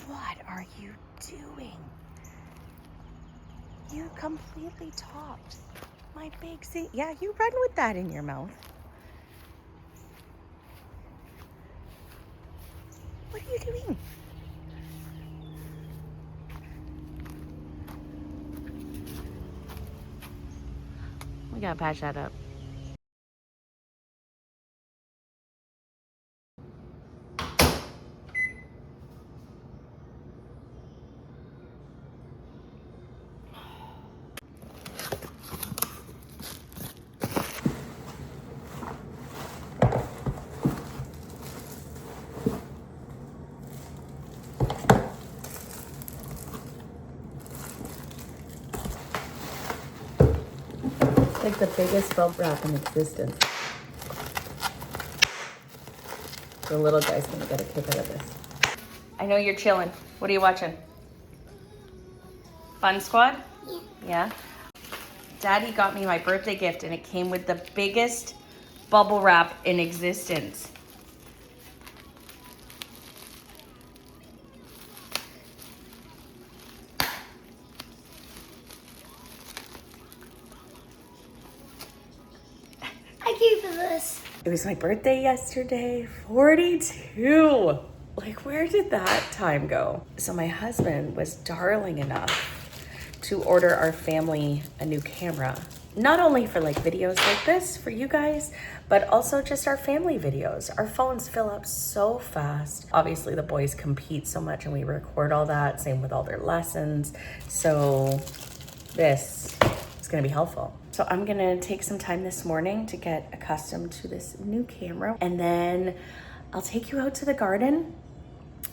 What are you doing? You completely topped my big sea. Yeah, you run with that in your mouth. What are you doing? We gotta patch that up. Like the biggest bubble wrap in existence. The little guy's gonna get a kick out of this. I know you're chilling. What are you watching? Fun Squad? Yeah. Daddy got me my birthday gift and it came with the biggest bubble wrap in existence. I gave you this. It was my birthday yesterday, 42. Like, where did that time go? So my husband was darling enough to order our family a new camera. Not only for like videos like this for you guys, but also just our family videos. Our phones fill up so fast. Obviously the boys compete so much and we record all that, same with all their lessons. So this is gonna be helpful. So I'm gonna take some time this morning to get accustomed to this new camera, and then I'll take you out to the garden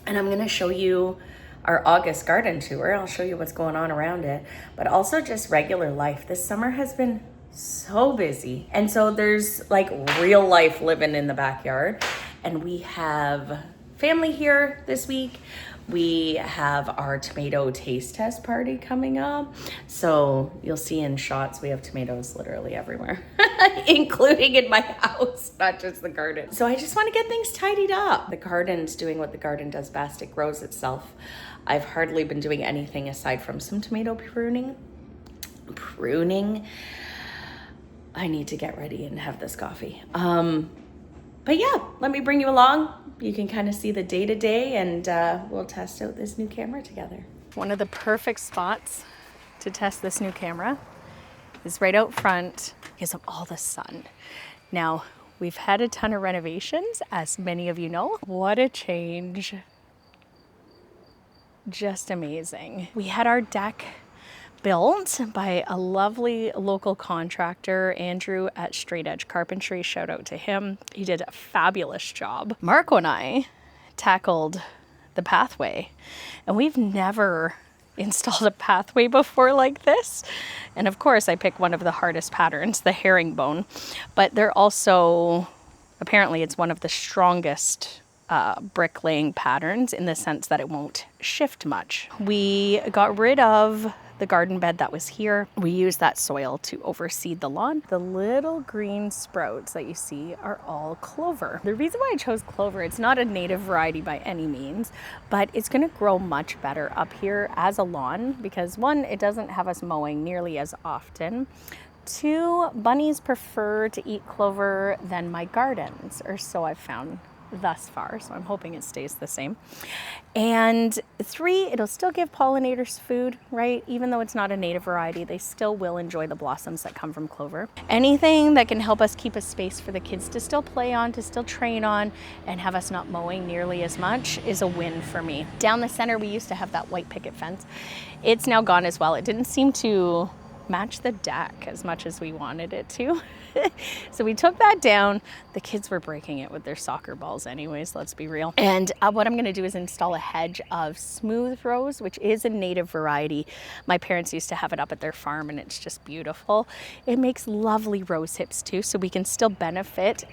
and I'm gonna show you our August garden tour. I'll show you what's going on around it, but also just regular life. This summer has been so busy. And so there's like real life living in the backyard, and we have family here this week. We have our tomato taste test party coming up. So you'll see in shots, we have tomatoes literally everywhere, including in my house, not just the garden. So I just want to get things tidied up. The garden's doing what the garden does best. It grows itself. I've hardly been doing anything aside from some tomato pruning. I need to get ready and have this coffee. But yeah, let me bring you along. You can kind of see the day-to-day, and we'll test out this new camera together. One of the perfect spots to test this new camera is right out front because of all the sun. Now, we've had a ton of renovations, as many of you know. What a change. Just amazing. We had our deck built by a lovely local contractor, Andrew at Straight Edge Carpentry. Shout out to him. He did a fabulous job. Marco and I tackled the pathway, and we've never installed a pathway before like this. And of course, I picked one of the hardest patterns, the herringbone, but they're also, apparently it's one of the strongest bricklaying patterns in the sense that it won't shift much. We got rid of the garden bed that was here. We use that soil to overseed the lawn. The little green sprouts that you see are all clover. The reason why I chose clover, it's not a native variety by any means, but it's gonna grow much better up here as a lawn because one, it doesn't have us mowing nearly as often. Two, bunnies prefer to eat clover than my gardens, or so I've found thus far, so I'm hoping it stays the same. And three, it'll still give pollinators food, right? Even though it's not a native variety, they still will enjoy the blossoms that come from clover. Anything that can help us keep a space for the kids to still play on, to still train on, and have us not mowing nearly as much is a win for me. Down the center, we used to have that white picket fence. It's now gone as well. It didn't seem to match the deck as much as we wanted it to. So we took that down. The kids were breaking it with their soccer balls anyways, let's be real. And what I'm gonna do is install a hedge of smooth rose, which is a native variety. My parents used to have it up at their farm and it's just beautiful. It makes lovely rose hips too, so we can still benefit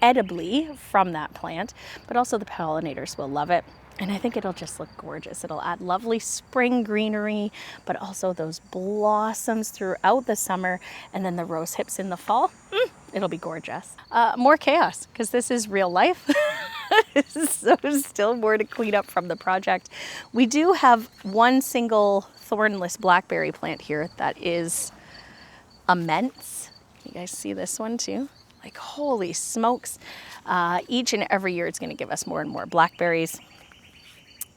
edibly from that plant, but also the pollinators will love it. And I think it'll just look gorgeous. It'll add lovely spring greenery, but also those blossoms throughout the summer, and then the rose hips in the fall. It'll be gorgeous. More chaos, because this is real life. So still more to clean up from the project. We do have one single thornless blackberry plant here that is immense. You guys see this one too? Like, holy smokes. Each and every year it's going to give us more and more blackberries.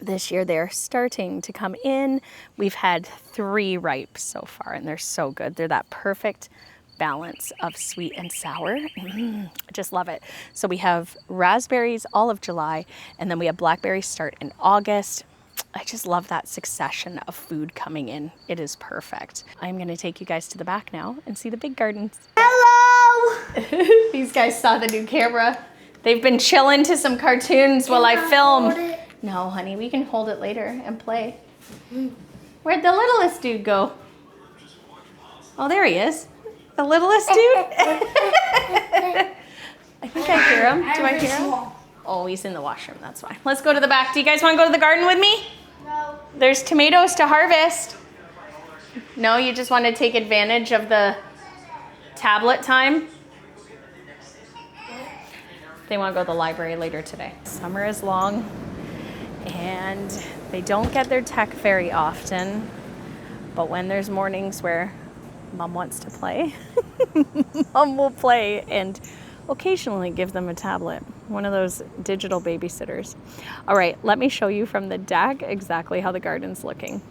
This year they're starting to come in. We've had 3 ripe so far, and they're so good. They're that perfect balance of sweet and sour. I just love it. So we have raspberries all of July, and then we have blackberries start in August. I just love that succession of food coming in. It is perfect. I'm going to take you guys to the back now and see the big gardens. Hello! These guys saw the new camera. They've been chilling to some cartoons while I film. No, honey, we can hold it later and play. Where'd the littlest dude go? Oh, there he is. The littlest dude? I think I hear him. Do I hear him? Oh, he's in the washroom. That's fine. Let's go to the back. Do you guys want to go to the garden with me? No. There's tomatoes to harvest. No, you just want to take advantage of the tablet time? They want to go to the library later today. Summer is long, and they don't get their tech very often. But when there's mornings where Mom wants to play, Mom will play and occasionally give them a tablet, one of those digital babysitters. All right, let me show you from the deck exactly how the garden's looking.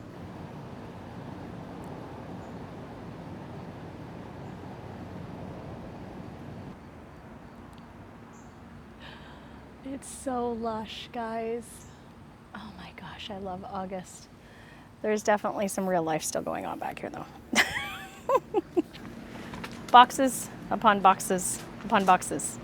It's so lush, guys. Oh my gosh, I love August. There's definitely some real life still going on back here though. Boxes upon boxes upon boxes.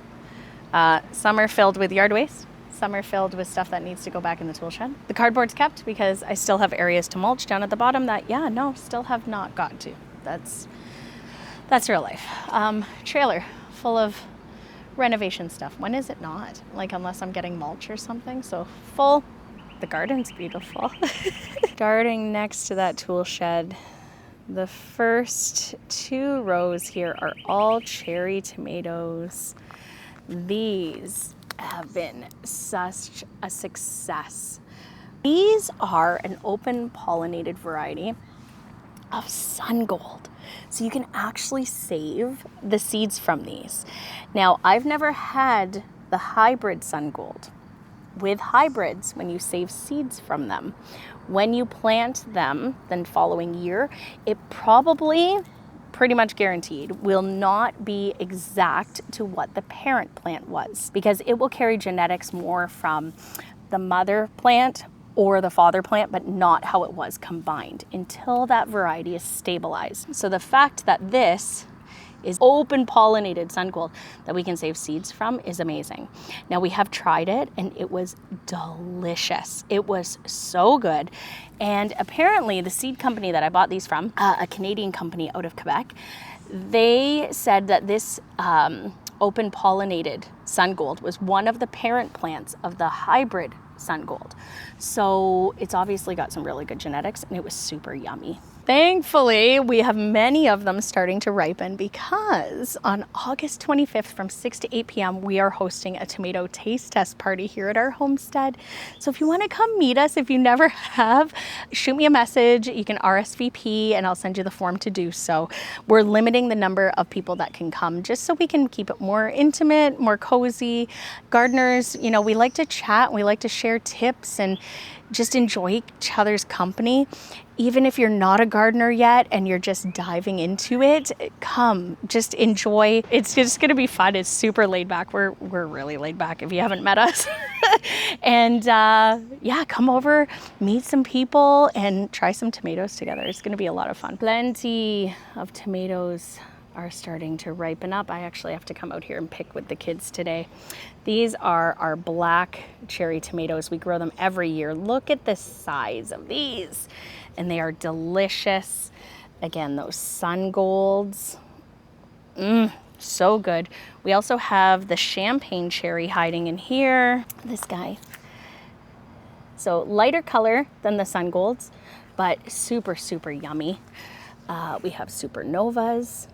Some are filled with yard waste. Some are filled with stuff that needs to go back in the tool shed. The cardboard's kept because I still have areas to mulch down at the bottom that, still have not got to. That's real life. Trailer full of renovation stuff. When is it not? Like, unless I'm getting mulch or something. So full. The garden's beautiful. Starting next to that tool shed, the first 2 rows here are all cherry tomatoes. These have been such a success. These are an open pollinated variety of sun gold. So you can actually save the seeds from these. Now, I've never had the hybrid sun gold. With hybrids, when you save seeds from them, when you plant them, then following year, it probably, pretty much guaranteed, will not be exact to what the parent plant was, because it will carry genetics more from the mother plant or the father plant, but not how it was combined until that variety is stabilized. So the fact that this is open pollinated sun gold that we can save seeds from is amazing. Now, we have tried it and it was delicious. It was so good. And apparently the seed company that I bought these from, a Canadian company out of Quebec, they said that this open pollinated sun gold was one of the parent plants of the hybrid sun gold. So it's obviously got some really good genetics, and it was super yummy. Thankfully, we have many of them starting to ripen because on August 25th from 6 to 8 p.m., we are hosting a tomato taste test party here at our homestead. So if you want to come meet us, if you never have, shoot me a message. You can RSVP and I'll send you the form to do so. We're limiting the number of people that can come just so we can keep it more intimate, more cozy. Gardeners, we like to chat, we like to share tips and just enjoy each other's company. Even if you're not a gardener yet and you're just diving into it, come, just enjoy. It's just gonna be fun. It's super laid back. We're really laid back if you haven't met us. And come over, meet some people and try some tomatoes together. It's gonna be a lot of fun. Plenty of tomatoes are starting to ripen up. I actually have to come out here and pick with the kids today. These are our black cherry tomatoes. We grow them every year. Look at the size of these. And they are delicious. Again, those sun golds. So good. We also have the champagne cherry hiding in here. This guy. So lighter color than the sun golds, but super, super yummy. We have supernovas.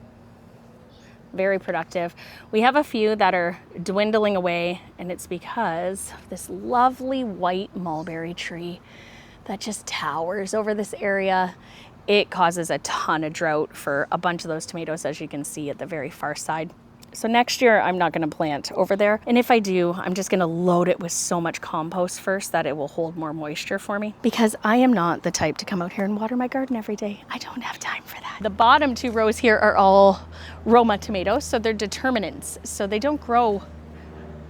very productive. We have a few that are dwindling away, and it's because of this lovely white mulberry tree that just towers over this area. It causes a ton of drought for a bunch of those tomatoes, as you can see at the very far side. So next year I'm not going to plant over there. And if I do, I'm just going to load it with so much compost first that it will hold more moisture for me, because I am not the type to come out here and water my garden every day. I don't have time for that. The bottom 2 rows here are all Roma tomatoes. So they're determinants. So they don't grow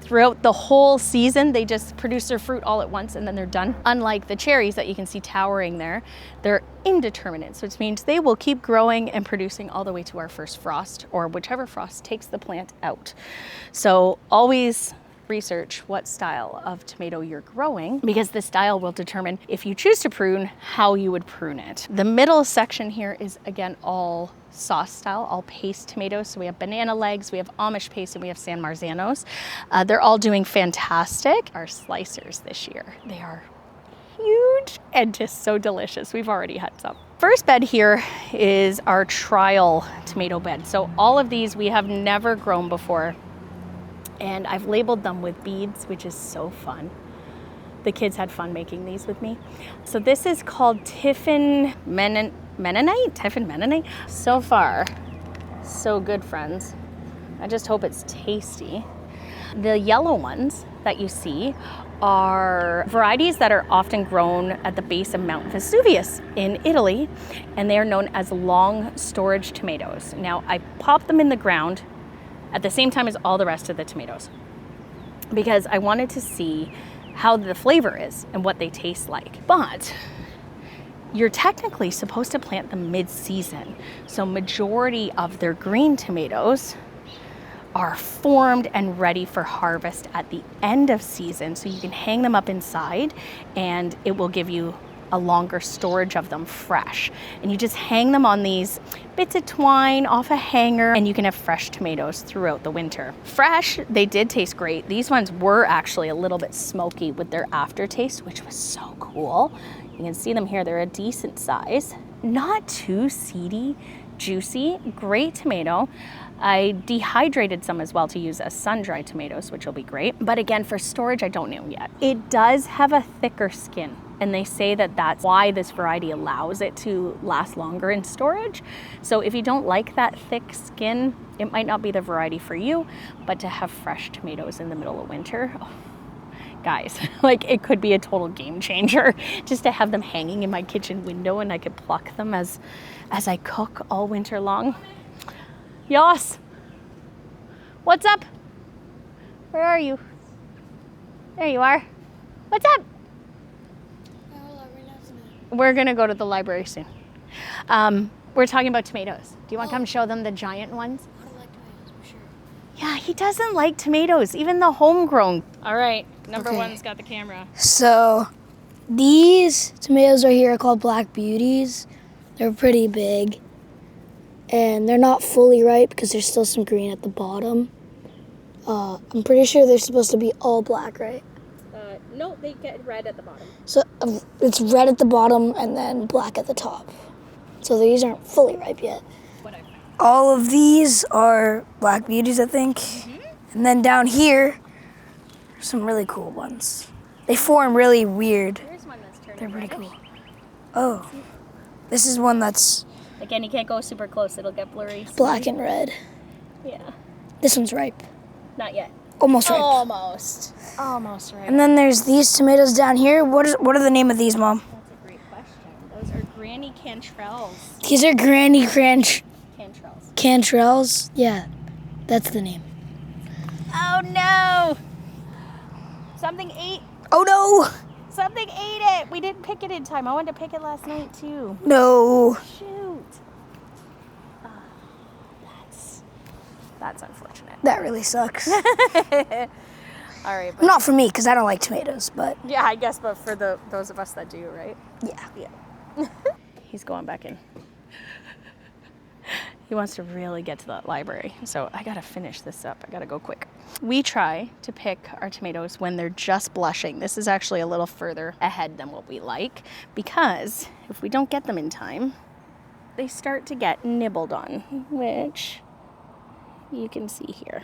throughout the whole season. They just produce their fruit all at once and then they're done. Unlike the cherries that you can see towering there, they're indeterminate, which means they will keep growing and producing all the way to our first frost, or whichever frost takes the plant out. So always research what style of tomato you're growing, because the style will determine, if you choose to prune, how you would prune it. The middle section here is again all sauce style, all paste tomatoes. So we have banana legs, we have Amish paste, and we have San Marzanos. They're all doing fantastic. Our slicers this year, they are huge and just so delicious. We've already had some. First bed here is our trial tomato bed. So all of these we have never grown before, and I've labeled them with beads, which is so fun. The kids had fun making these with me. So this is called Tiffin Mennonite. So far, so good, friends. I just hope it's tasty. The yellow ones that you see are varieties that are often grown at the base of Mount Vesuvius in Italy, and they are known as long storage tomatoes. Now, I popped them in the ground at the same time as all the rest of the tomatoes, because I wanted to see how the flavor is and what they taste like. But you're technically supposed to plant them mid-season. So majority of their green tomatoes are formed and ready for harvest at the end of season. So you can hang them up inside and it will give you a longer storage of them fresh. And you just hang them on these bits of twine off a hanger, and you can have fresh tomatoes throughout the winter. Fresh, they did taste great. These ones were actually a little bit smoky with their aftertaste, which was so cool. You can see them here, they're a decent size. Not too seedy, juicy, great tomato. I dehydrated some as well to use as sun-dried tomatoes, which will be great. But again, for storage, I don't know yet. It does have a thicker skin, and they say that that's why this variety allows it to last longer in storage. So if you don't like that thick skin, it might not be the variety for you, but to have fresh tomatoes in the middle of winter, oh, guys, like it could be a total game changer just to have them hanging in my kitchen window, and I could pluck them as I cook all winter long. Yos, what's up? Where are you? There you are. What's up? We're gonna go to the library soon. We're talking about tomatoes. Do you want to come show them the giant ones? I don't like tomatoes, for sure. Yeah, he doesn't like tomatoes, even the homegrown. All right, number Okay. one's got the camera. So, these tomatoes right here are called Black Beauties. They're pretty big. And they're not fully ripe because there's still some green at the bottom. I'm pretty sure they're supposed to be all black, right? No, they get red at the bottom. So it's red at the bottom and then black at the top. So these aren't fully ripe yet. Whatever. All of these are Black Beauties, I think. And then down here, some really cool ones. They form really weird. Here's one that's turning They're pretty reddish. cool. Oh, this is one that's Again, you can't go super close, it'll get blurry. black and red. Yeah, This one's ripe. not yet. Almost ripe. Almost right. And then there's these tomatoes down here. What are the name of these, Mom? That's a great question. Those are Granny Cantrells. These are Granny Cantrells. Cantrells. Yeah, that's the name. Oh no! Something ate it. We didn't pick it in time. I wanted to pick it last night too. No. Shoot. That's unfortunate. That really sucks. All right. But Not for me, because I don't like tomatoes, but yeah, I guess, but for those of us that do, right? yeah. He's going back in. He wants to really get to that library. So I gotta finish this up. I gotta go quick. We try to pick our tomatoes when they're just blushing. This is actually a little further ahead than what we like, because if we don't get them in time, they start to get nibbled on, which you can see here.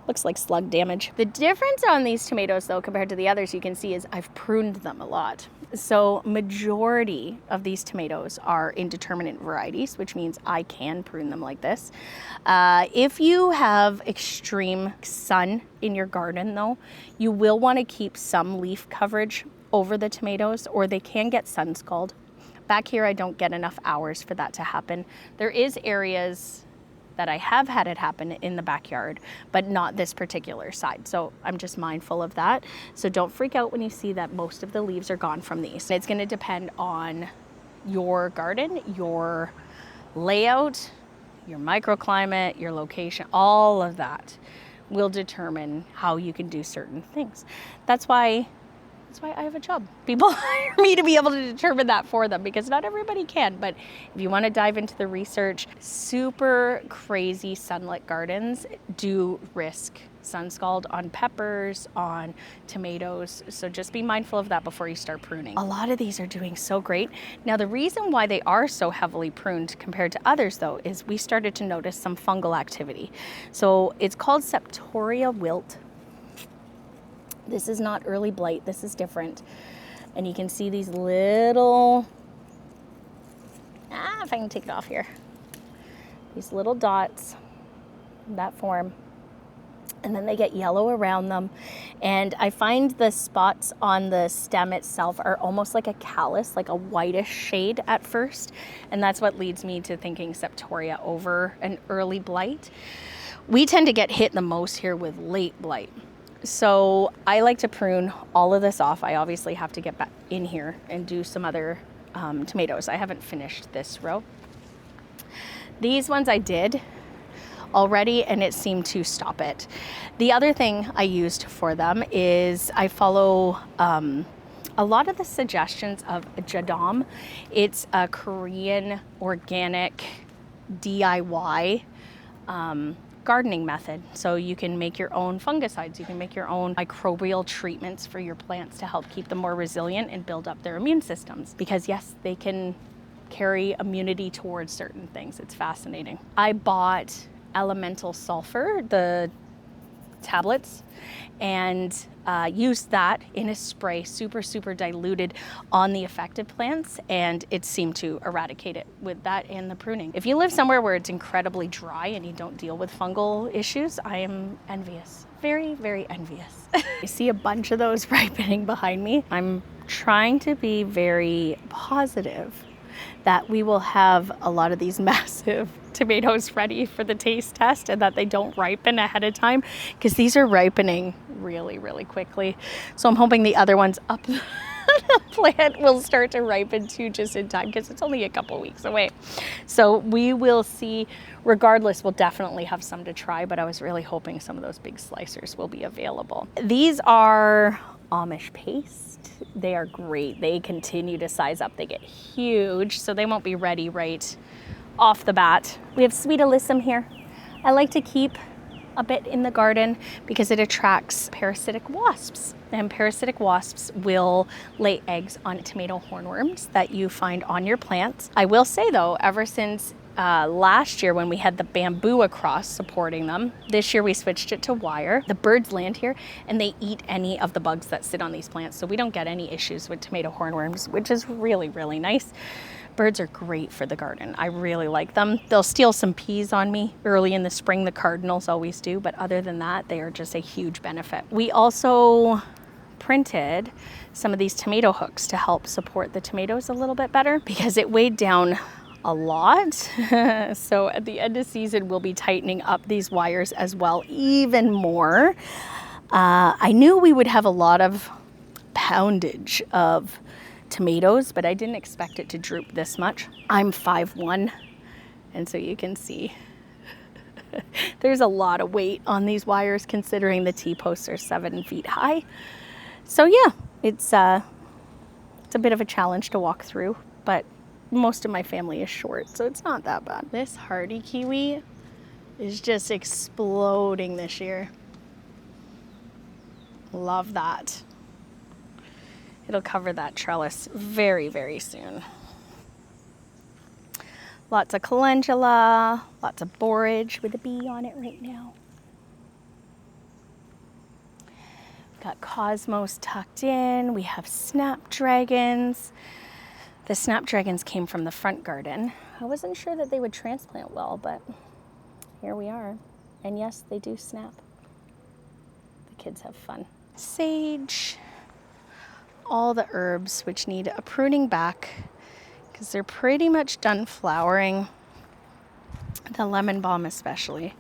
Looks like slug damage. The difference on these tomatoes though compared to the others you can see is I've pruned them a lot. So majority of these tomatoes are indeterminate varieties, which means I can prune them like this. If you have extreme sun in your garden though, you will want to keep some leaf coverage over the tomatoes or they can get sun scald. Back here I don't get enough hours for that to happen. There is areas that I have had it happen in the backyard, but not this particular side. So I'm just mindful of that. So don't freak out when you see that most of the leaves are gone from these. It's gonna depend on your garden, your layout, your microclimate, your location, all of that will determine how you can do certain things. That's why I have a job. People hire me to be able to determine that for them because not everybody can. But if you want to dive into the research, super crazy sunlit gardens do risk sun scald on peppers, on tomatoes. So just be mindful of that before you start pruning. A lot of these are doing so great. Now the reason why they are so heavily pruned compared to others though is we started to notice some fungal activity. So it's called septoria wilt. This is not early blight, this is different. And you can see these little, if I can take it off here. These little dots, that form. And then they get yellow around them. And I find the spots on the stem itself are almost like a callus, like a whitish shade at first. And that's what leads me to thinking septoria over an early blight. We tend to get hit the most here with late blight. So I like to prune all of this off. I obviously have to get back in here and do some other tomatoes. I haven't finished this row. These ones I did already and it seemed to stop it. The other thing I used for them is I follow a lot of the suggestions of Jadam. It's a Korean organic DIY gardening method. So you can make your own fungicides, you can make your own microbial treatments for your plants to help keep them more resilient and build up their immune systems. Because yes, they can carry immunity towards certain things. It's fascinating. I bought elemental sulfur, the tablets, and used that in a spray, super diluted on the affected plants, and it seemed to eradicate it with that and the pruning. If you live somewhere where it's incredibly dry and you don't deal with fungal issues, I am envious. Very envious. I see a bunch of those ripening behind me. I'm trying to be very positive that we will have a lot of these massive tomatoes ready for the taste test and that they don't ripen ahead of time, because these are ripening really quickly. So I'm hoping the other ones up the plant will start to ripen too just in time, because it's only a couple weeks away. So we will see. Regardless, we'll definitely have some to try, but I was really hoping some of those big slicers will be available. These are Amish paste. They are great. They continue to size up. They get huge, so they won't be ready right off the bat. We have sweet alyssum here. I like to keep a bit in the garden because it attracts parasitic wasps, and parasitic wasps will lay eggs on tomato hornworms that you find on your plants. I will say though, ever since last year when we had the bamboo across supporting them, this year we switched it to wire. The birds land here and they eat any of the bugs that sit on these plants, so we don't get any issues with tomato hornworms, which is really nice. Birds are great for the garden. I really like them. They'll steal some peas on me early in the spring. The cardinals always do, but other than that, they are just a huge benefit. We also printed some of these tomato hooks to help support the tomatoes a little bit better because it weighed down a lot. So at the end of season, we'll be tightening up these wires as well, even more. I knew we would have a lot of poundage of tomatoes, but I didn't expect it to droop this much. I'm 5'1", and so you can see there's a lot of weight on these wires considering the T-posts are 7 feet high. So yeah, it's a bit of a challenge to walk through, but most of my family is short, so it's not that bad. This hardy kiwi is just exploding this year. Love that. It'll cover that trellis very soon. Lots of calendula, lots of borage with a bee on it right now. Got cosmos tucked in. We have snapdragons. The snapdragons came from the front garden. I wasn't sure that they would transplant well, but here we are. And yes, they do snap. The kids have fun. Sage, all the herbs which need a pruning back because they're pretty much done flowering. The lemon balm especially.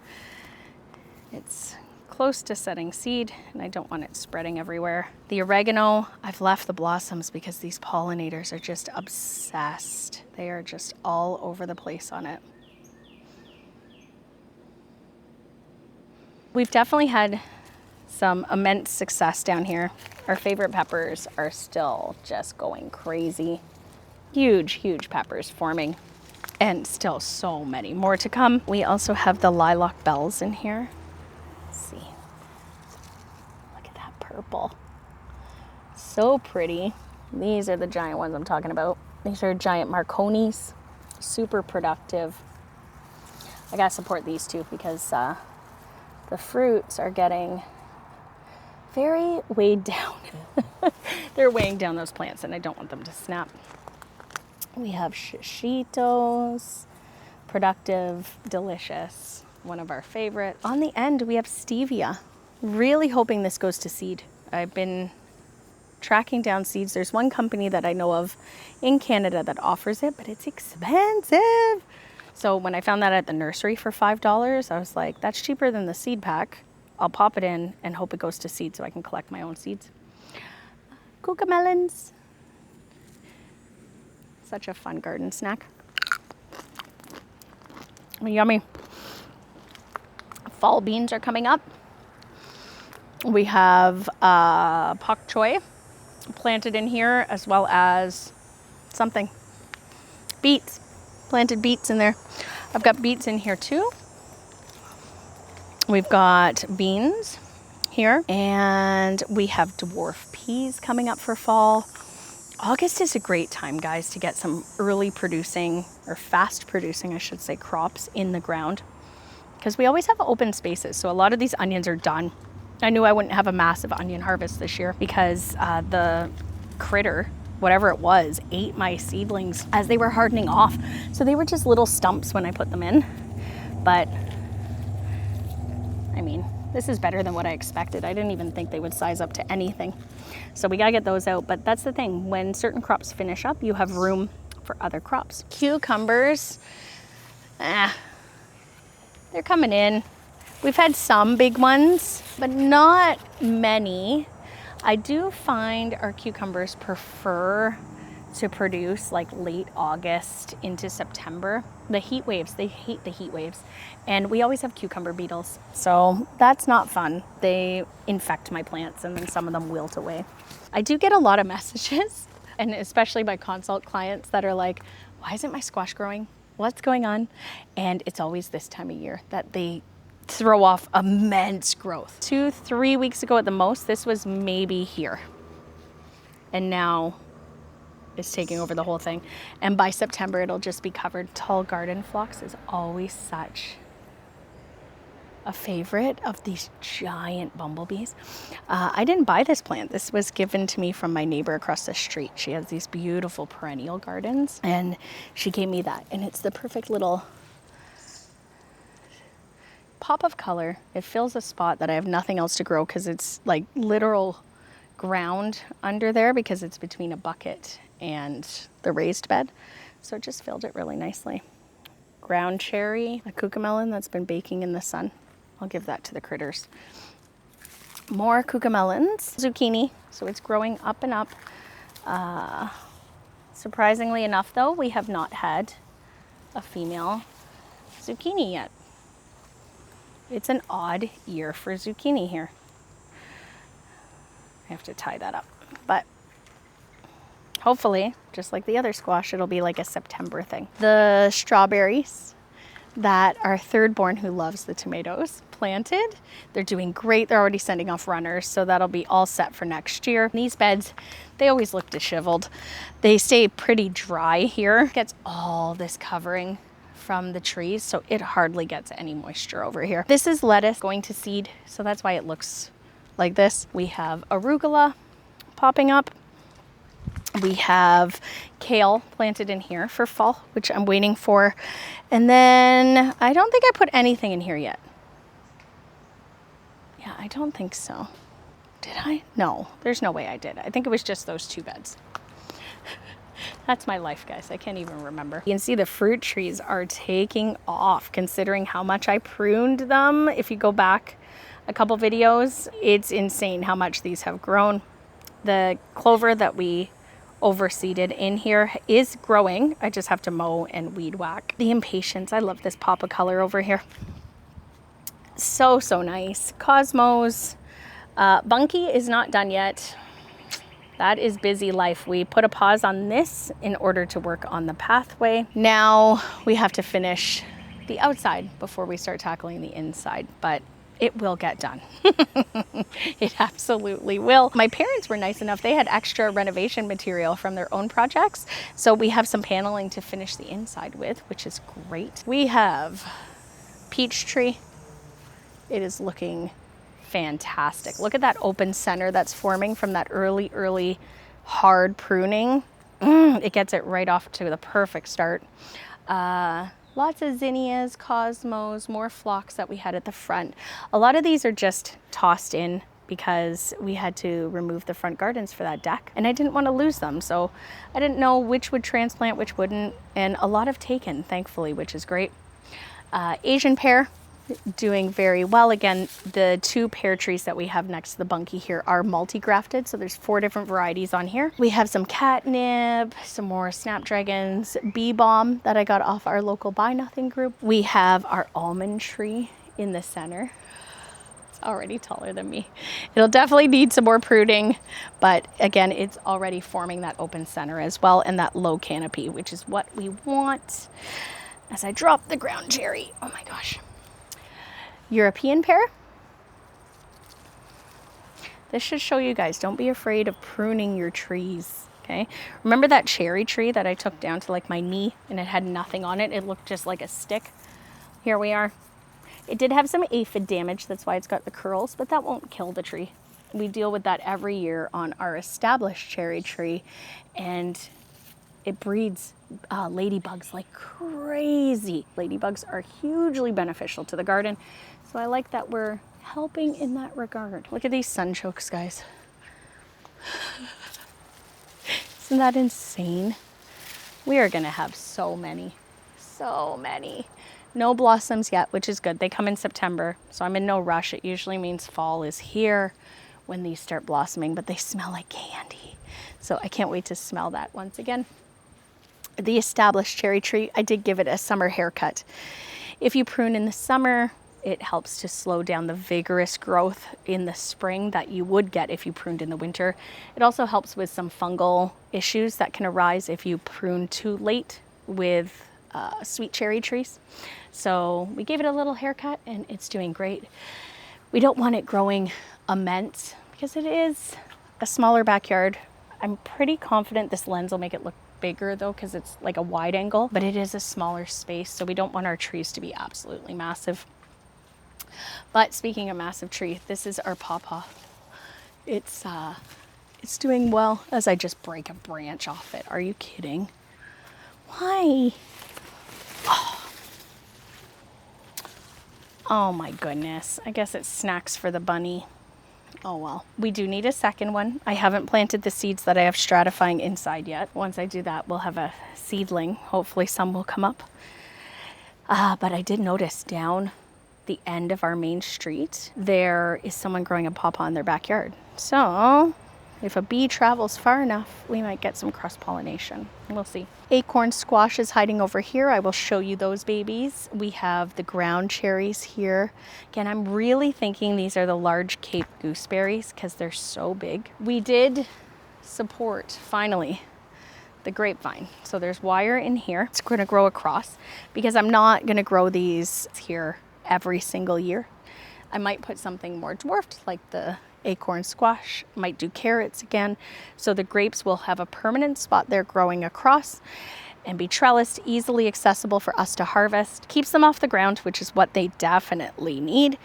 It's close to setting seed and I don't want it spreading everywhere. The oregano, I've left the blossoms because these pollinators are just obsessed. They are just all over the place on it. We've definitely had some immense success down here. Our favorite peppers are still just going crazy. Huge, huge peppers forming and still so many more to come. We also have the lilac bells in here. Let's see. Look at that purple. So pretty. These are the giant ones I'm talking about. These are giant Marconis. Super productive. I gotta support these too because the fruits are getting very weighed down. They're weighing down those plants and I don't want them to snap. We have shishitos, productive, delicious, one of our favorite. On the end, we have stevia. Really hoping this goes to seed. I've been tracking down seeds. There's one company that I know of in Canada that offers it, but it's expensive. So when I found that at the nursery for $5, I was like, that's cheaper than the seed pack. I'll pop it in and hope it goes to seed so I can collect my own seeds. Cucamelons. Such a fun garden snack. Yummy. Fall beans are coming up. We have pak choy planted in here as well as something. Beets. Planted beets in there. I've got beets in here too. We've got beans here and we have dwarf peas coming up for fall. August is a great time, guys, to get some early producing or fast producing, I should say, crops in the ground because we always have open spaces. So a lot of these onions are done. I knew I wouldn't have a massive onion harvest this year because the critter, whatever it was, ate my seedlings as they were hardening off. So they were just little stumps when I put them in. But I mean, this is better than what I expected. I didn't even think they would size up to anything. So we gotta get those out. But that's the thing, when certain crops finish up, you have room for other crops. Cucumbers, they're coming in. We've had some big ones, but not many. I do find our cucumbers prefer to produce like late August into September. The heat waves, they hate the heat waves. And we always have cucumber beetles. So that's not fun. They infect my plants and then some of them wilt away. I do get a lot of messages, and especially my consult clients that are like, why isn't my squash growing? What's going on? And it's always this time of year that they throw off immense growth. 2-3 weeks ago at the most, this was maybe here. And now it's taking over the whole thing. And by September, it'll just be covered. Tall garden phlox is always such a favorite of these giant bumblebees. I didn't buy this plant. This was given to me from my neighbor across the street. She has these beautiful perennial gardens and she gave me that. And it's the perfect little pop of color. It fills a spot that I have nothing else to grow because it's like literal ground under there because it's between a bucket and the raised bed. So it just filled it really nicely. Ground cherry, a cucamelon that's been baking in the sun. I'll give that to the critters. More cucamelons. Zucchini, so it's growing up and up. Surprisingly enough though, we have not had a female zucchini yet. It's an odd year for zucchini here. I have to tie that up, but hopefully, just like the other squash, it'll be like a September thing. The strawberries that our third born, who loves the tomatoes, planted, they're doing great. They're already sending off runners, so that'll be all set for next year. These beds, they always look disheveled. They stay pretty dry here. Gets all this covering from the trees, so it hardly gets any moisture over here. This is lettuce going to seed, so that's why it looks like this. We have arugula popping up. We have kale planted in here for fall, which I'm waiting for. And then I don't think I put anything in here yet. Yeah, I don't think so. Did I? No, there's no way I did. I think it was just those 2 beds. That's my life, guys. I can't even remember. You can see the fruit trees are taking off considering how much I pruned them. If you go back a couple videos, it's insane how much these have grown. The clover that we overseeded in here is growing. I just have to mow and weed whack. The impatiens. I love this pop of color over here. So nice. Cosmos. Bunkie is not done yet. That is busy life. We put a pause on this in order to work on the pathway. Now we have to finish the outside before we start tackling the inside, but it will get done. It absolutely will. My parents were nice enough. They had extra renovation material from their own projects. So we have some paneling to finish the inside with, which is great. We have peach tree. It is looking fantastic. Look at that open center that's forming from that early hard pruning. It gets it right off to the perfect start. Lots of zinnias, cosmos, more phlox that we had at the front. A lot of these are just tossed in because we had to remove the front gardens for that deck and I didn't want to lose them. So I didn't know which would transplant, which wouldn't. And a lot have taken, thankfully, which is great. Asian pear, doing very well. Again, the 2 pear trees that we have next to the bunkie here are multi-grafted, so there's 4 different varieties on here. We have some catnip, some more snapdragons, bee balm that I got off our local Buy Nothing group. We have our almond tree in the center. It's already taller than me. It'll definitely need some more pruning, but again, it's already forming that open center as well and that low canopy, which is what we want. As I drop the ground cherry, oh my gosh. European pear. This should show you guys, don't be afraid of pruning your trees, okay? Remember that cherry tree that I took down to like my knee and it had nothing on it? It looked just like a stick. Here we are. It did have some aphid damage, that's why it's got the curls, but that won't kill the tree. We deal with that every year on our established cherry tree, and it breeds ladybugs like crazy. Ladybugs are hugely beneficial to the garden, so I like that we're helping in that regard. Look at these sunchokes, guys. Isn't that insane? We are gonna have so many. No blossoms yet, which is good. They come in September, so I'm in no rush. It usually means fall is here when these start blossoming, but they smell like candy. So I can't wait to smell that once again. The established cherry tree, I did give it a summer haircut. If you prune in the summer, it helps to slow down the vigorous growth in the spring that you would get if you pruned in the winter. It also helps with some fungal issues that can arise if you prune too late with sweet cherry trees. So we gave it a little haircut and it's doing great. We don't want it growing immense because it is a smaller backyard. I'm pretty confident this lens will make it look bigger though, because it's like a wide angle, but it is a smaller space, so we don't want our trees to be absolutely massive. But speaking of massive tree, this is our pawpaw. It's doing well as I just break a branch off it. Are you kidding? Why? Oh my goodness. I guess it's snacks for the bunny. Oh well. We do need a second one. I haven't planted the seeds that I have stratifying inside yet. Once I do that, we'll have a seedling. Hopefully some will come up. But I did notice down the end of our main street, there is someone growing a pawpaw in their backyard. So if a bee travels far enough, we might get some cross-pollination. We'll see. Acorn squash is hiding over here. I will show you those babies. We have the ground cherries here. Again, I'm really thinking these are the large Cape gooseberries because they're so big. We did support, finally, the grapevine. So there's wire in here. It's going to grow across because I'm not going to grow these here every single year. I might put something more dwarfed like the acorn squash, might do carrots again. So the grapes will have a permanent spot there growing across. and be trellised, easily accessible for us to harvest. Keeps them off the ground, which is what they definitely need.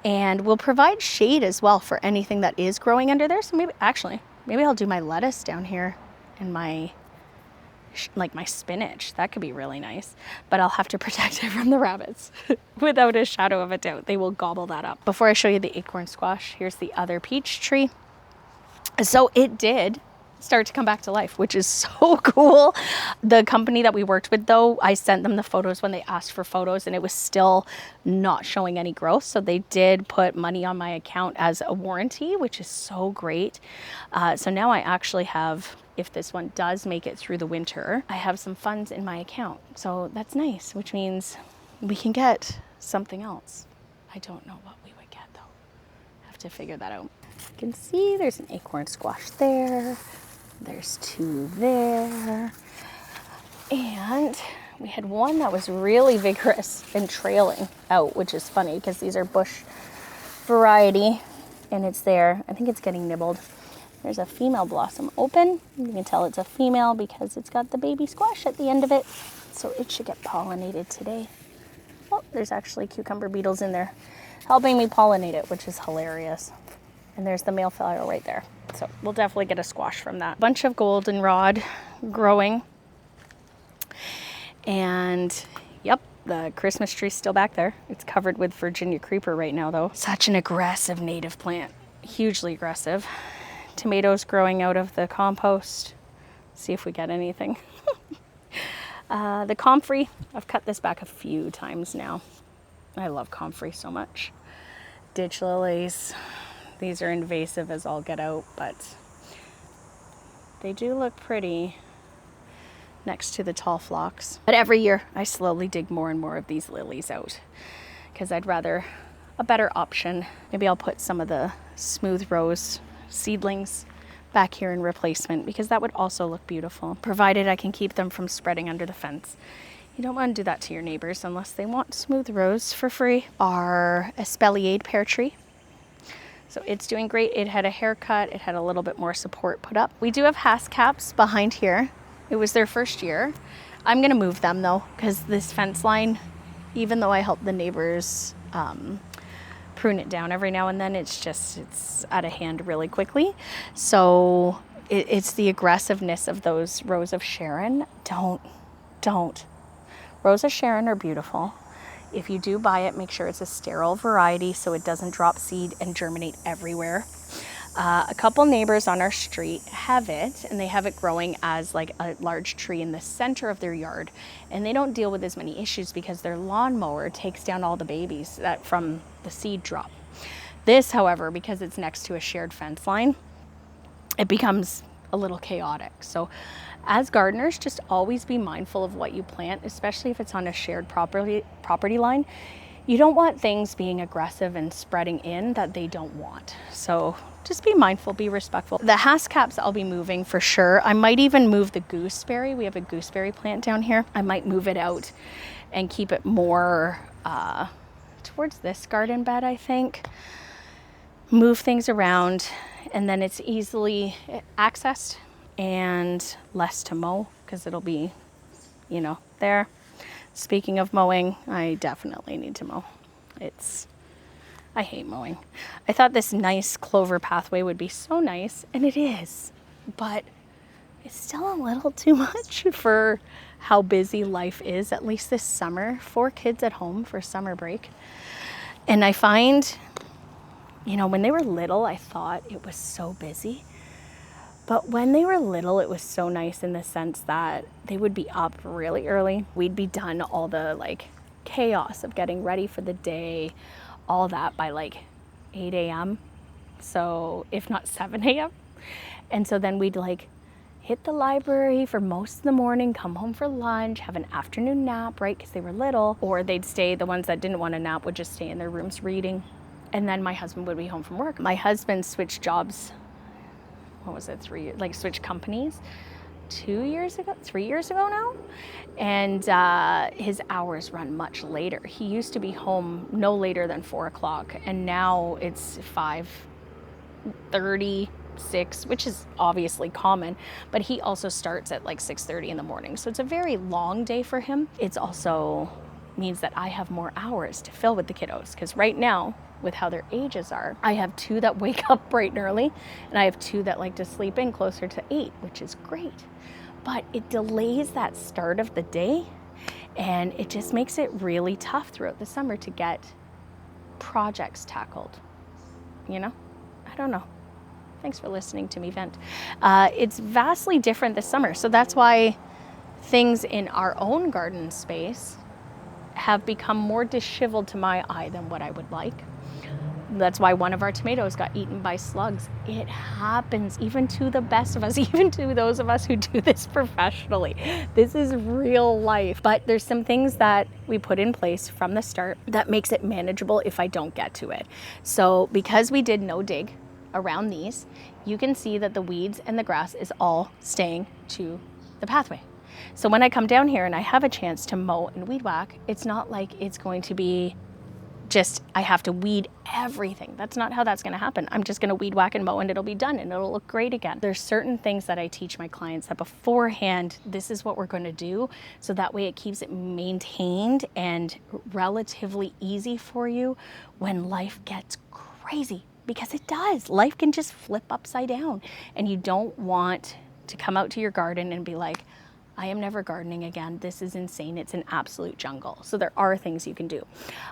And will provide shade as well for anything that is growing under there. So maybe I'll do my lettuce down here and my spinach. That could be really nice, but I'll have to protect it from the rabbits without a shadow of a doubt. They will gobble that up. Before I show you the acorn squash, here's the other peach tree. So it did start to come back to life, which is so cool. The company that we worked with, though, I sent them the photos when they asked for photos, and it was still not showing any growth. So they did put money on my account as a warranty, which is so great. So now I actually have, if this one does make it through the winter, I have some funds in my account. So that's nice, which means we can get something else. I don't know what we would get, though. Have to figure that out. You can see there's an acorn squash there. There's 2 there. And we had one that was really vigorous and trailing out, which is funny because these are bush variety and it's there. I think it's getting nibbled. There's a female blossom open. You can tell it's a female because it's got the baby squash at the end of it. So it should get pollinated today. Oh, there's actually cucumber beetles in there helping me pollinate it, which is hilarious. And there's the male flower right there. So we'll definitely get a squash from that. Bunch of goldenrod growing. And yep, the Christmas tree's still back there. It's covered with Virginia creeper right now, though. Such an aggressive native plant. Hugely aggressive. Tomatoes growing out of the compost. See if we get anything. The comfrey, I've cut this back a few times now. I love comfrey so much. Ditch lilies. These are invasive as all get out, but they do look pretty next to the tall phlox. But every year I slowly dig more and more of these lilies out because I'd rather a better option. Maybe I'll put some of the smooth rose seedlings back here in replacement because that would also look beautiful, provided I can keep them from spreading under the fence. You don't want to do that to your neighbors unless they want smooth rose for free. Our espalier pear tree. So it's doing great. It had a haircut. It had a little bit more support put up. We do have hascaps behind here. It was their first year. I'm going to move them though, because this fence line, even though I help the neighbors prune it down every now and then, it's out of hand really quickly. So it's the aggressiveness of those Rose of Sharon. Don't. Rose of Sharon are beautiful. If you do buy it, make sure it's a sterile variety so it doesn't drop seed and germinate everywhere. A couple neighbors on our street have it, and they have it growing as like a large tree in the center of their yard, and they don't deal with as many issues because their lawnmower takes down all the babies that from the seed drop. This, however, because it's next to a shared fence line, it becomes a little chaotic. So as gardeners, just always be mindful of what you plant, especially if it's on a shared property line. You don't want things being aggressive and spreading in that they don't want. So just be mindful, be respectful. The hascaps I'll be moving for sure. I might even move the gooseberry. We have a gooseberry plant down here. I might move it out and keep it more towards this garden bed, I think. Move things around, and then it's easily accessed and less to mow because it'll be, there. Speaking of mowing, I definitely need to mow. I hate mowing. I thought this nice clover pathway would be so nice, and it is, but it's still a little too much for how busy life is, at least this summer. 4 kids at home for summer break. And I find, when they were little, I thought it was so busy. But when they were little, it was so nice in the sense that they would be up really early. We'd be done all the chaos of getting ready for the day, all that by 8 a.m. So if not 7 a.m. And so then we'd hit the library for most of the morning, come home for lunch, have an afternoon nap, right? Because they were little. Or they'd stay, the ones that didn't want to nap would just stay in their rooms reading. And then my husband would be home from work. My husband switched jobs, switched companies 3 years ago now. And his hours run much later. He used to be home no later than 4 o'clock. And now it's 5:30, 6, which is obviously common, but he also starts at like 6:30 in the morning. So it's a very long day for him. It's also means that I have more hours to fill with the kiddos, because right now, with how their ages are, I have 2 that wake up bright and early, and I have 2 that like to sleep in closer to 8, which is great. But it delays that start of the day, and it just makes it really tough throughout the summer to get projects tackled. You know? I don't know. Thanks for listening to me vent. It's vastly different this summer. So that's why things in our own garden space have become more disheveled to my eye than what I would like. That's why one of our tomatoes got eaten by slugs. It happens even to the best of us, even to those of us who do this professionally. This is real life. But there's some things that we put in place from the start that makes it manageable if I don't get to it. So because we did no dig around these, you can see that the weeds and the grass is all staying to the pathway. So when I come down here and I have a chance to mow and weed whack, it's not like it's going to be just, I have to weed everything. That's not how that's gonna happen. I'm just gonna weed whack and mow and it'll be done and it'll look great again. There's certain things that I teach my clients that beforehand, this is what we're gonna do, so that way it keeps it maintained and relatively easy for you when life gets crazy, because it does. Life can just flip upside down, and you don't want to come out to your garden and be like, I am never gardening again. This is insane. It's an absolute jungle. So there are things you can do.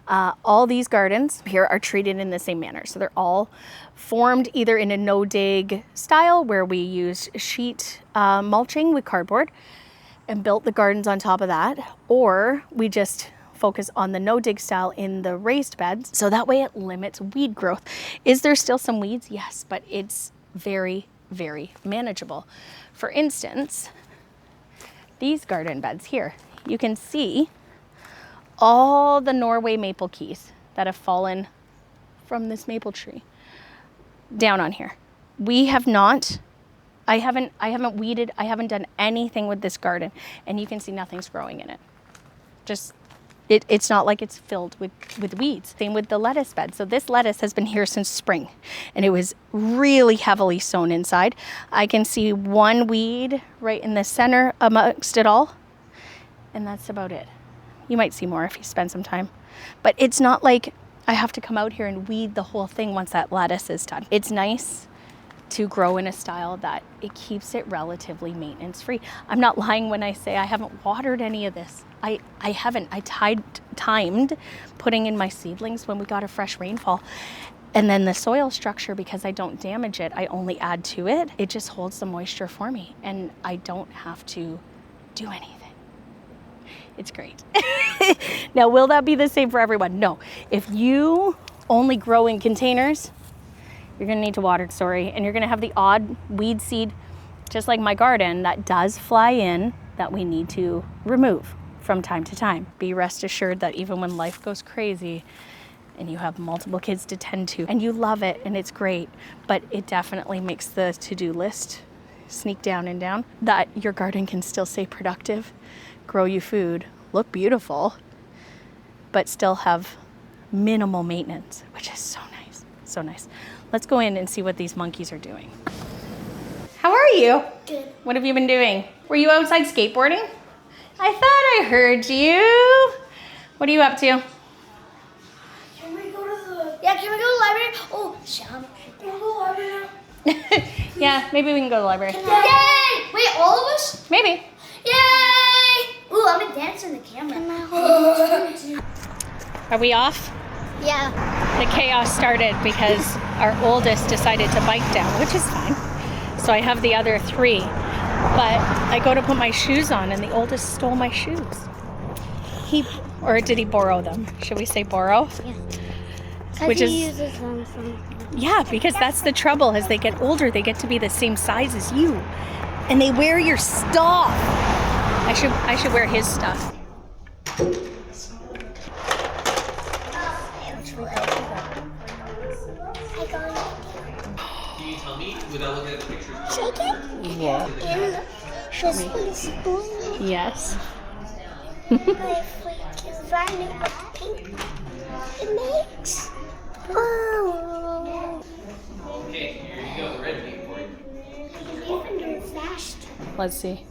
All these gardens here are treated in the same manner. So they're all formed either in a no-dig style, where we use sheet mulching with cardboard and built the gardens on top of that, or we just focus on the no-dig style in the raised beds. So that way it limits weed growth. Is there still some weeds? Yes, but it's very, very manageable. For instance, these garden beds here, you can see all the Norway maple keys that have fallen from this maple tree down on here. We have not, I haven't weeded, I haven't done anything with this garden, and you can see nothing's growing in it. Just, it's not like it's filled with weeds. Same with the lettuce bed. So this lettuce has been here since spring, and it was really heavily sown inside. I can see one weed right in the center amongst it all, and that's about it. You might see more if you spend some time. But it's not like I have to come out here and weed the whole thing once that lettuce is done. It's nice to grow in a style that it keeps it relatively maintenance free. I'm not lying when I say I haven't watered any of this. I haven't. I timed putting in my seedlings when we got a fresh rainfall. And then the soil structure, because I don't damage it, I only add to it. It just holds the moisture for me, and I don't have to do anything. It's great. Now, will that be the same for everyone? No. If you only grow in containers, you're gonna need to water, and you're gonna have the odd weed seed, just like my garden, that does fly in, that we need to remove from time to time. Be rest assured that even when life goes crazy and you have multiple kids to tend to and you love it and it's great, but it definitely makes the to-do list sneak down and down, that your garden can still stay productive, grow you food, look beautiful, but still have minimal maintenance, which is so nice, so nice. Let's go in and see what these monkeys are doing. How are you? Good. What have you been doing? Were you outside skateboarding? I thought I heard you. What are you up to? Can we go to the... Yeah, can we go to the library? Oh, Sean, can we go to the library now? Yeah, maybe we can go to the library. Yay! Wait, all of us? Maybe. Yay! Ooh, I'm gonna dance in the camera. Are we off? Yeah. The chaos started because our oldest decided to bike down, which is fine. So I have the other 3. But I go to put my shoes on and the oldest stole my shoes. Or did he borrow them? Should we say borrow? Yeah. Which is, uses them from... yeah, because that's the trouble. As they get older, they get to be the same size as you. And they wear your stuff. I should wear his stuff. Can you tell me without looking at the pictures? Shake it? Yeah. And just a spoon. Yes. My freak is running out of pink. It makes. Oh. Okay, here you go, the red paint for you. Let's see.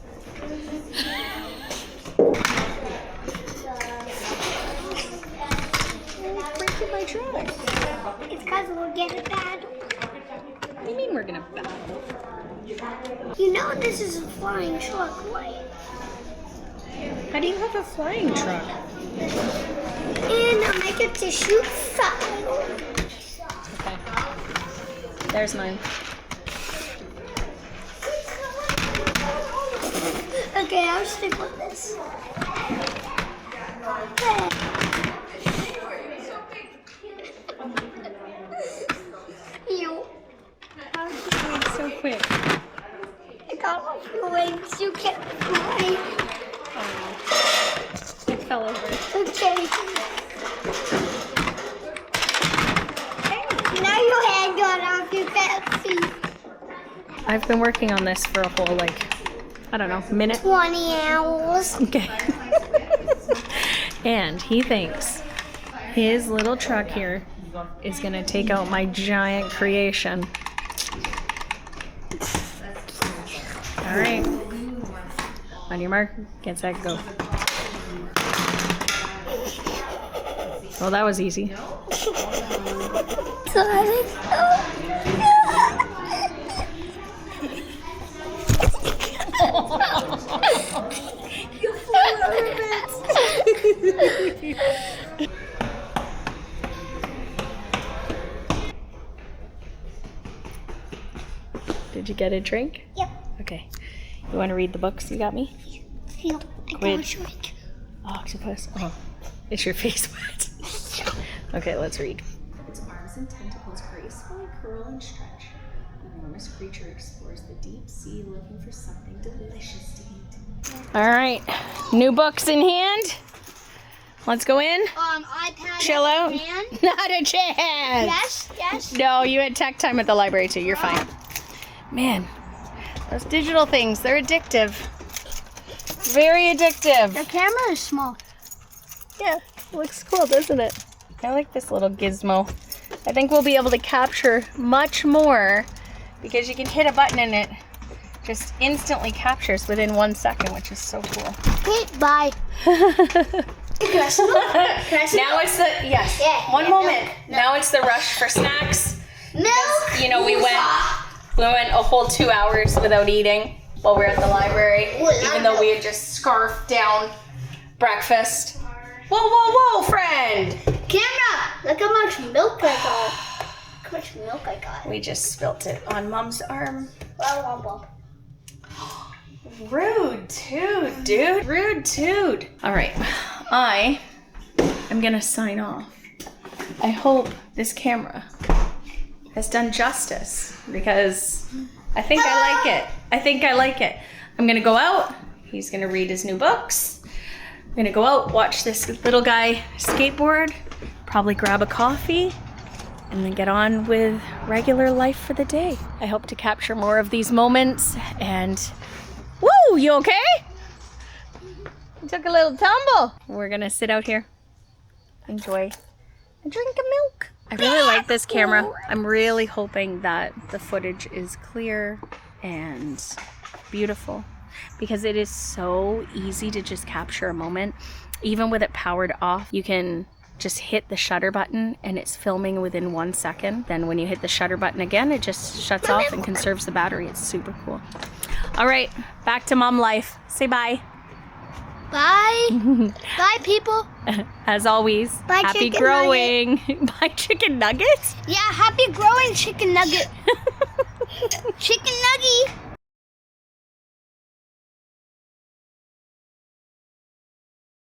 Breaking my truck. It's because we'll get it bad. What do you mean we're gonna battle? You know this is a flying truck, right? How do you have a flying truck? And I'll make it to shoot fire. Okay. There's mine. Okay, I'll stick with this. You. How did you do it so quick? I got off your wings. You can't fly. It fell over. Okay. Now your hand got off. You can't see. I've been working on this for a whole, I don't know, minute. 20 hours. Okay. And he thinks his little truck here is gonna take out my giant creation. All right. On your mark, get set, go. Well, that was easy. You flew out of it. Did you get a drink? Yep. Okay. You want to read the books you got me? No, I got Wait. a shrink. Octopus. Oh, is your face wet? Okay, let's read. Its arms and tentacles gracefully curl and stretch. The enormous creature explores the deep sea looking for something delicious to eat. All right, new books in hand. Let's go in. iPad. Chill out. And Not a chance. yes. No, you had tech time at the library too. You're fine. Man, those digital things, they're addictive. Very addictive. The camera is small. Yeah, it looks cool, doesn't it? I like this little gizmo. I think we'll be able to capture much more because you can hit a button and it just instantly captures within 1 second, which is so cool. Okay, bye. Can I smoke? Now it's the, yes, Yeah, one yeah, moment. no. Now it's the rush for snacks. Milk. You know, we went a whole 2 hours without eating while we were at the library, even though we had just scarfed down breakfast. Whoa, whoa, whoa, friend! Camera, look how much milk I got. Look how much milk I got. We just spilt it on Mom's arm. Well. Rude toot, dude. Rude toot. All right, I am gonna sign off. I hope this camera has done justice because I think I like it. I'm gonna go out. He's gonna read his new books. I'm gonna go out, watch this little guy skateboard, probably grab a coffee, and then get on with regular life for the day. I hope to capture more of these moments and woo, you okay? You took a little tumble. We're gonna sit out here, enjoy a drink of milk. I really like this camera. I'm really hoping that the footage is clear and beautiful because it is so easy to just capture a moment. Even with it powered off, you can just hit the shutter button and it's filming within 1 second. Then when you hit the shutter button again, it just shuts off and conserves the battery. It's super cool. All right, back to mom life. Say bye. Bye. Bye, people. As always, Bye, happy chicken growing. Bye, chicken nuggets. Yeah, happy growing chicken nugget. Chicken nugget.